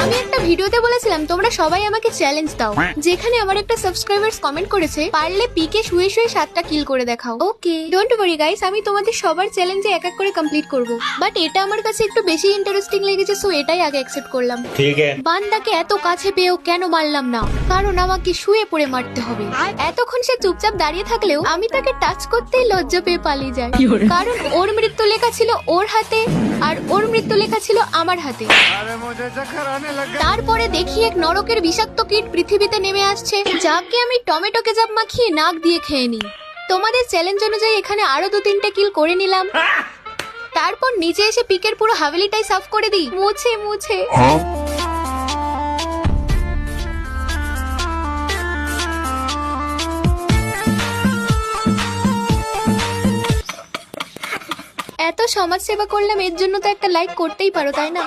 আমি একটা ভিডিওতে বলেছিলাম তোমরা সবাই আমাকে চ্যালেঞ্জ দাও, যেখানে আমার একটা সাবস্ক্রাইবার্স কমেন্ট করেছে পারলে পিকে শুয়ে শুয়ে 7টা কিল করে দেখাও। ওকে, ডোন্ট ওয়ারি গাইস, আমি তোমাদের সবার চ্যালেঞ্জে এক এক করে কমপ্লিট করব। বাট এটা আমার কাছে একটু বেশি ইন্টারেস্টিং লেগেছে, সো এটাই আগে অ্যাকসেপ্ট করলাম। ठीक है। বান্দাকে এত কাছে পেয়েও কেন মারলাম না? কারণ আমাকে শুয়ে পড়ে মারতে হবে। এতক্ষণ সে চুপচাপ দাঁড়িয়ে থাকলেও আমি তাকে টাচ করতেই লজ্জা পেয়ে পালিয়ে যাই, কারণ ওর মৃত্যু লেখা ছিল ওর হাতে আর ওর মৃত্যু লেখা ছিল আমার হাতে। তারপরে দেখি এক নরকের বিষাক্ত কীট পৃথিবীতে নেমে আসছে, যাকে আমি টমেটো কেচাপ মাখিয়ে নাক দিয়ে খেয়ে নিই। তোমাদের চ্যালেঞ্জ অনুযায়ী এখানে আরো 2-3টে কিল করে নিলাম। তারপর নিচে এসে পিকের পুরো হাভেলিটাই সাফ করে দিই মুছে মুছে। এত সমাজ সেবা করলাম, এর জন্য তো একটা লাইক করতেই পারো, তাই না?